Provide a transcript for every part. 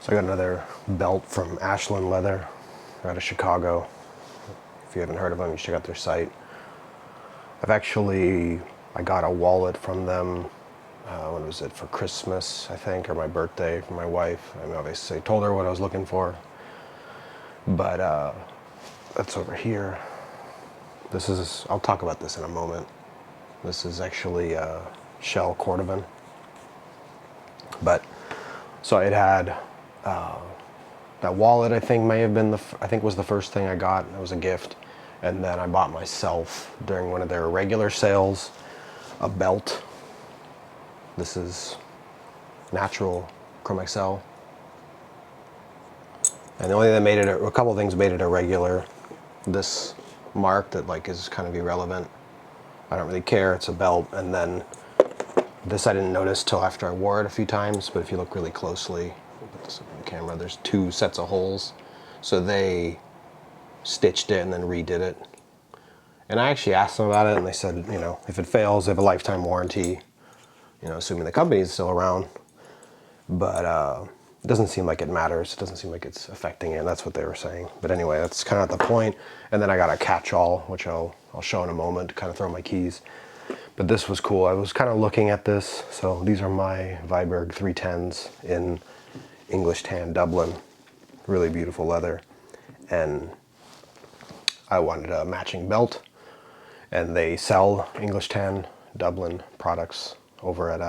So I got another belt from Ashland Leather out of Chicago. If you haven't heard of them, you should check out their site. I got a wallet from them, when was it, for Christmas, I think, or my birthday for my wife. I mean, obviously told her what I was looking for, but that's over here. I'll talk about this in a moment. This is actually shell cordovan. But, so it had, that wallet I think may have been I think was the first thing I got. It was a gift. And then I bought myself during one of their regular sales a belt. This is natural Chrome XL. And the only thing that made it, a couple of things made it irregular. This mark that like is kind of irrelevant. I don't really care, it's a belt. And then this I didn't notice till after I wore it a few times, but if you look really closely, I'll put this up on the camera, there's two sets of holes. So they stitched it and then redid it. And I actually asked them about it and they said, you know, if it fails, they have a lifetime warranty, you know, assuming the company is still around. But it doesn't seem like it matters. It doesn't seem like it's affecting it. That's what they were saying. But anyway, that's kind of at the point. And then I got a catch-all, which I'll show in a moment to kind of throw my keys. But this was cool. I was kind of looking at this. So these are my Viberg 310s in English tan Dublin. Really beautiful leather. And I wanted a matching belt. And they sell English tan Dublin products over at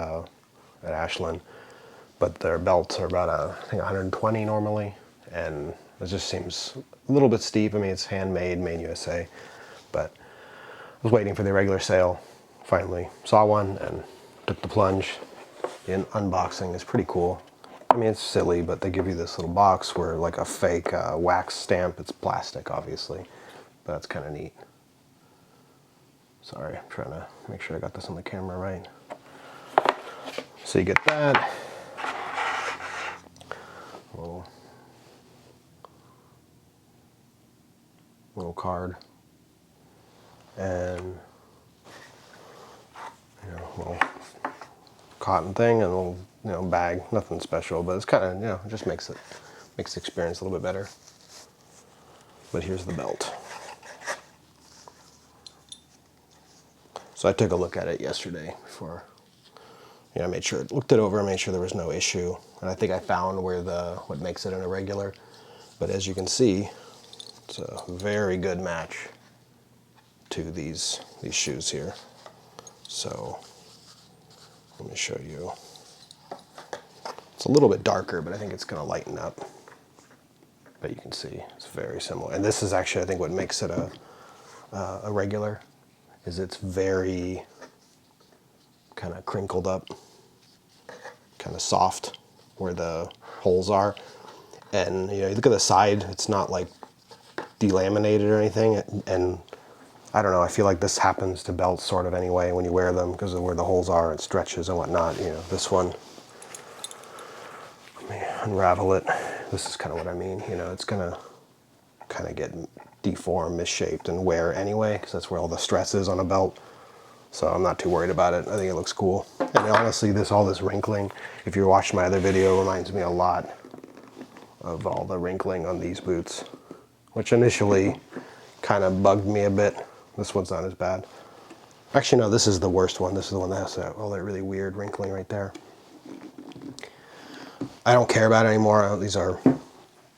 Ashland. But their belts are about, I think 120 normally. And it just seems a little bit steep. I mean, it's handmade, made in USA. But I was waiting for the regular sale. Finally saw one and took the plunge. The unboxing is pretty cool. I mean, it's silly, but they give you this little box where like a fake wax stamp. It's plastic, obviously, but that's kind of neat. Sorry, I'm trying to make sure I got this on the camera right. So you get that. Little card. And little cotton thing and a little bag, nothing special, but it's kind of, it just makes the experience a little bit better. But here's the belt. So I took a look at it yesterday before, I looked it over, made sure there was no issue, and I think I found where what makes it an irregular. But as you can see, it's a very good match to these shoes here. So let me show you. It's a little bit darker, but I think it's going to lighten up. But you can see it's very similar. And this is actually, I think, what makes it a regular, is it's very kind of crinkled up, kind of soft where the holes are. And you look at the side, it's not like delaminated or anything. And I don't know, I feel like this happens to belts sort of anyway when you wear them because of where the holes are and stretches and whatnot. This one, let me unravel it. This is kind of what I mean. It's gonna kind of get deformed, misshaped, and wear anyway because that's where all the stress is on a belt. So I'm not too worried about it. I think it looks cool. And honestly, all this wrinkling, if you're watching my other video, reminds me a lot of all the wrinkling on these boots, which initially kind of bugged me a bit. This one's not as bad. Actually, no, this is the worst one. This is the one that has all that really weird wrinkling right there. I don't care about it anymore. These are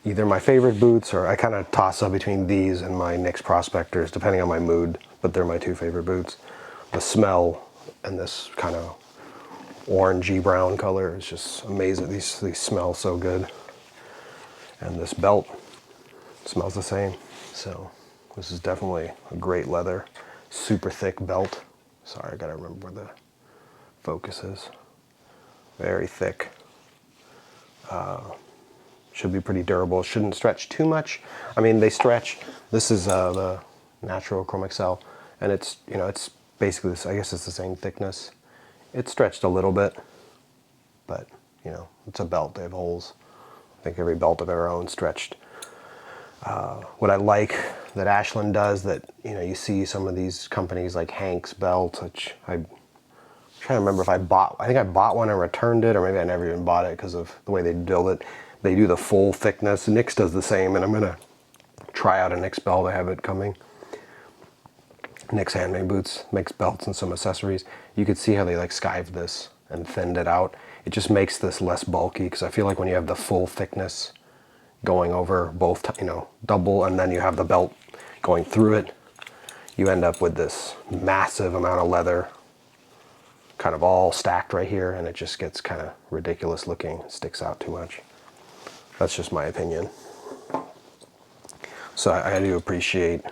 either my favorite boots, or I kind of toss up between these and my NYX Prospectors, depending on my mood, but they're my two favorite boots. The smell and this kind of orangey brown color is just amazing. These smell so good. And this belt smells the same. So this is definitely a great leather, super thick belt. Sorry, I gotta remember where the focus is. Very thick. Should be pretty durable. Shouldn't stretch too much. I mean, they stretch. This is the natural Chrome XL, and it's it's basically this. I guess it's the same thickness. It stretched a little bit, but it's a belt. They have holes. I think every belt I've ever owned stretched. What I like that Ashland does, that you see some of these companies like Hank's belt, which I'm trying to remember if I think I bought one and returned it, or maybe I never even bought it because of the way they build it. They do the full thickness. Nick's does the same, and I'm gonna try out a Nick's belt. I have it coming. Nick's Handmade Boots makes belts and some accessories. You could see how they like skived this and thinned it out. It just makes this less bulky, because I feel like when you have the full thickness going over both, double, and then you have the belt going through it, you end up with this massive amount of leather kind of all stacked right here, and it just gets kind of ridiculous looking. It sticks out too much. That's just my opinion. So I do appreciate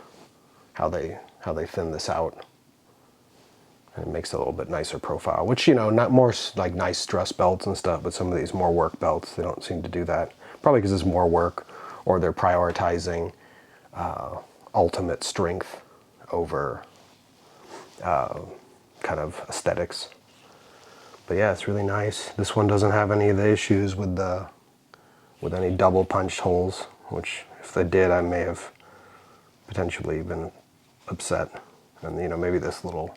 how they thin this out. And it makes it a little bit nicer profile, which, not more like nice dress belts and stuff, but some of these more work belts, they don't seem to do that. Probably because it's more work, or they're prioritizing ultimate strength over kind of aesthetics. But yeah, it's really nice. This one doesn't have any of the issues with any double punched holes, which if they did, I may have potentially been upset. And maybe this little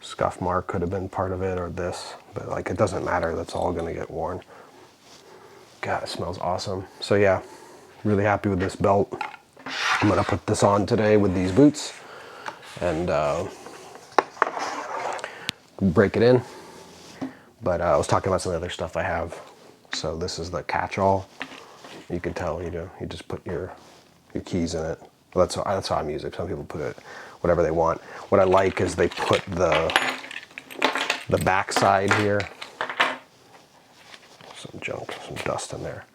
scuff mark could have been part of it, or this, but like it doesn't matter. That's all gonna get worn. God, it smells awesome. So yeah, really happy with this belt. I'm gonna put this on today with these boots and break it in. But I was talking about some other stuff I have. So this is the catch-all. You can tell, you just put your keys in it. Well, that's how I'm using it. Some people put it whatever they want. What I like is they put the back side here. Some junk, some dust in there.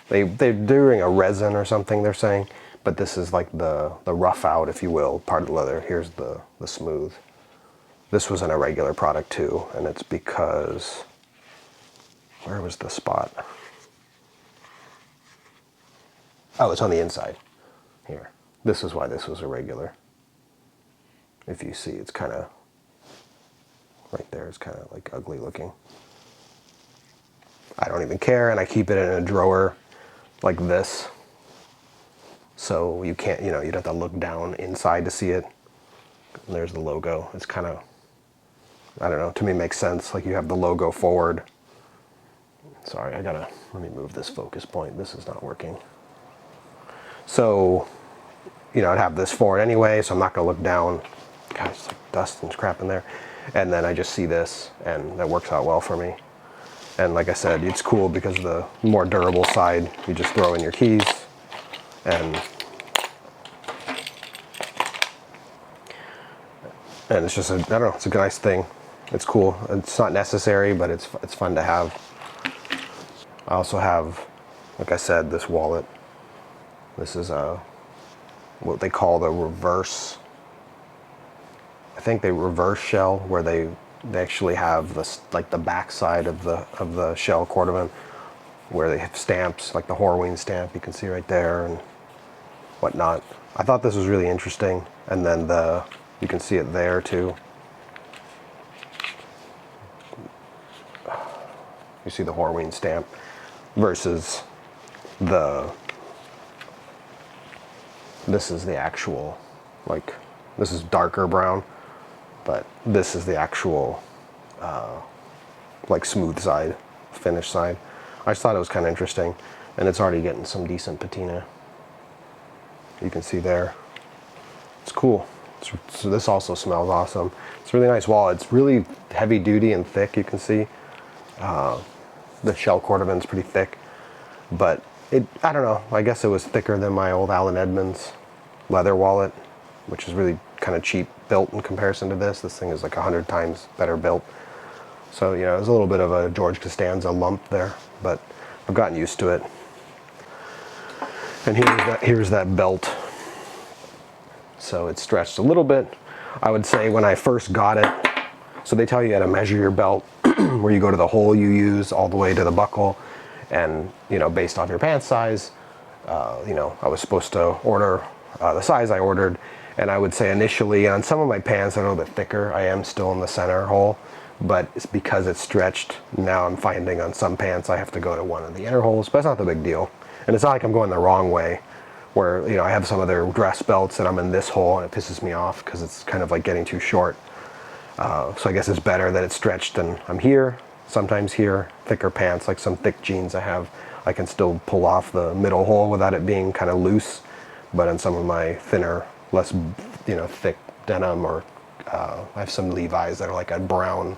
They're doing a resin or something, they're saying, but this is like the rough out, if you will, part of the leather. Here's the smooth. This was in a regular product too, and it's because, where was the spot? Oh, it's on the inside. Here. This is why this was a regular. If you see, it's kind of, right there, it's kind of like ugly looking. I don't even care, and I keep it in a drawer like this. So you can't, you'd have to look down inside to see it. And there's the logo. It's kind of, I don't know, to me it makes sense. Like you have the logo forward. Sorry, let me move this focus point. This is not working. So, I'd have this forward anyway, so I'm not gonna look down. God, it's like dust and crap in there. And then I just see this, and that works out well for me. And like I said, it's cool because the more durable side, you just throw in your keys, and it's just I don't know, it's a nice thing. It's cool. It's not necessary, but it's fun to have. I also have, like I said, this wallet. This is what they call the reverse. I think they reverse shell, where they actually have this, like the back side of the shell cordovan, where they have stamps, like the Horween stamp you can see right there and whatnot. I thought this was really interesting, and then you can see it there too. You see the Horween stamp versus this is the actual, like, this is darker brown, but this is the actual, like smooth side, finished side. I just thought it was kind of interesting, and it's already getting some decent patina. You can see there. It's cool. So this also smells awesome. It's a really nice wallet. It's really heavy duty and thick, you can see. The shell cordovan's pretty thick, but I don't know, I guess it was thicker than my old Allen Edmonds leather wallet, which is really kind of cheap built in comparison to this. This thing is like 100 times better built. So, there's a little bit of a George Costanza lump there, but I've gotten used to it. And here's that belt. So it's stretched a little bit. I would say when I first got it, so they tell you how to measure your belt, where you go to the hole you use all the way to the buckle, and based off your pant size, I was supposed to order the size I ordered, and I would say initially on some of my pants that are a little bit thicker, I am still in the center hole, but it's because it's stretched. Now I'm finding on some pants I have to go to one of the inner holes, but that's not the big deal. And it's not like I'm going the wrong way, where I have some of their dress belts and I'm in this hole and it pisses me off because it's kind of like getting too short. So I guess it's better that it's stretched and I'm here. sometimes here, thicker pants, like some thick jeans I have, I can still pull off the middle hole without it being kind of loose. But in some of my thinner, less, thick denim, or I have some Levi's that are like a brown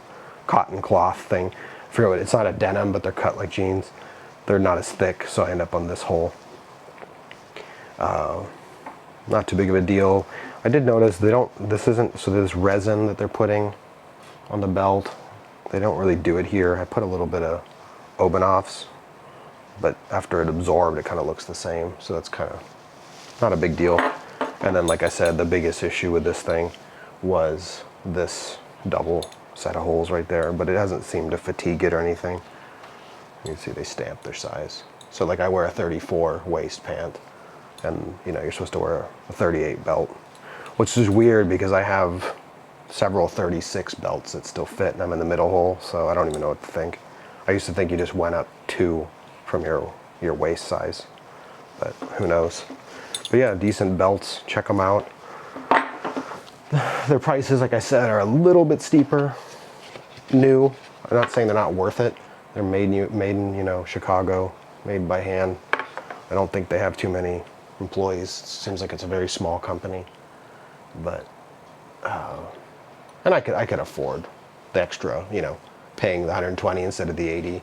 cotton cloth thing. I forget what, it's not a denim, but they're cut like jeans. They're not as thick, so I end up on this hole. Not too big of a deal. I did notice this resin that they're putting on the belt, they don't really do it here. I put a little bit of Obanoffs, but after it absorbed, it kind of looks the same. So that's kind of not a big deal. And then, like I said, the biggest issue with this thing was this double set of holes right there, but it hasn't seemed to fatigue it or anything. You can see they stamp their size. So like I wear a 34 waist pant, and you're supposed to wear a 38 belt, which is weird because I have several 36 belts that still fit, and I'm in the middle hole, so I don't even know what to think. I used to think you just went up 2 from your waist size, but who knows. But yeah, decent belts, check them out. Their prices, like I said, are a little bit steeper. New. I'm not saying they're not worth it. They're made in Chicago, made by hand. I don't think they have too many employees. It seems like it's a very small company, but and I could afford the extra, paying the 120 instead of the 80.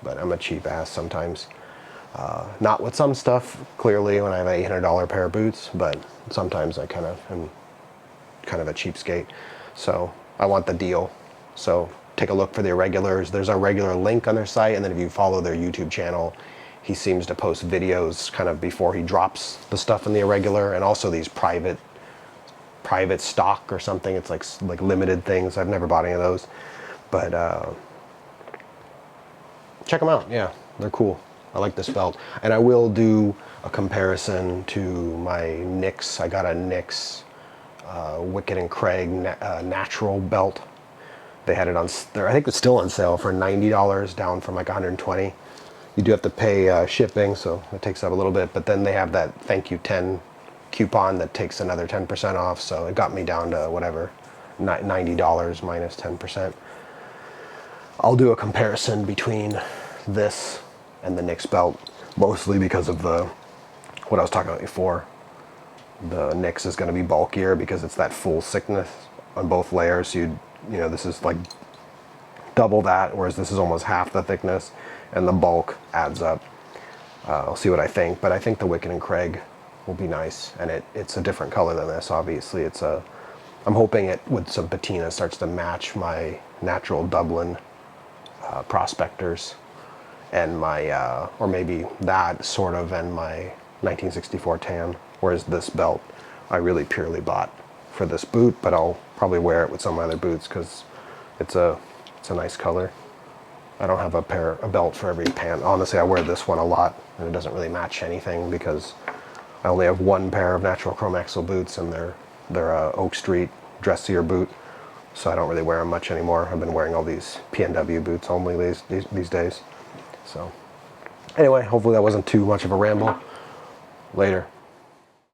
But I'm a cheap ass sometimes. Not with some stuff, clearly, when I have an $800 pair of boots, but sometimes I kind of am kind of a cheapskate. So I want the deal. So take a look for the irregulars. There's a regular link on their site, and then if you follow their YouTube channel, he seems to post videos kind of before he drops the stuff in the irregular, and also these private stock or something. It's like limited things. I've never bought any of those, but check them out. Yeah, they're cool. I like this belt, and I will do a comparison to my NYX. I got a NYX Wicked and Craig natural belt. They had it on, I think it's still on sale for $90, down from like 120. You do have to pay shipping, so it takes up a little bit, but then they have that thank you 10 coupon that takes another 10% off, so it got me down to whatever, $90 minus 10%. I'll do a comparison between this and the NYX belt, mostly because of what I was talking about before. The NYX is going to be bulkier because it's that full thickness on both layers. So this is like double that, whereas this is almost half the thickness, and the bulk adds up. I'll see what I think, but I think the Wicked and Craig will be nice, and it's a different color than this. Obviously, I'm hoping it with some patina starts to match my natural Dublin prospectors, and my or maybe that sort of, and my 1964 tan. Whereas this belt I really purely bought for this boot, but I'll probably wear it with some of my other boots because it's a nice color. I don't have a belt for every pant. Honestly, I wear this one a lot, and it doesn't really match anything because I only have one pair of natural chrome axle boots, and they're Oak Street dressier boot, so I don't really wear them much anymore. I've been wearing all these PNW boots only these days. So anyway, hopefully that wasn't too much of a ramble. Later.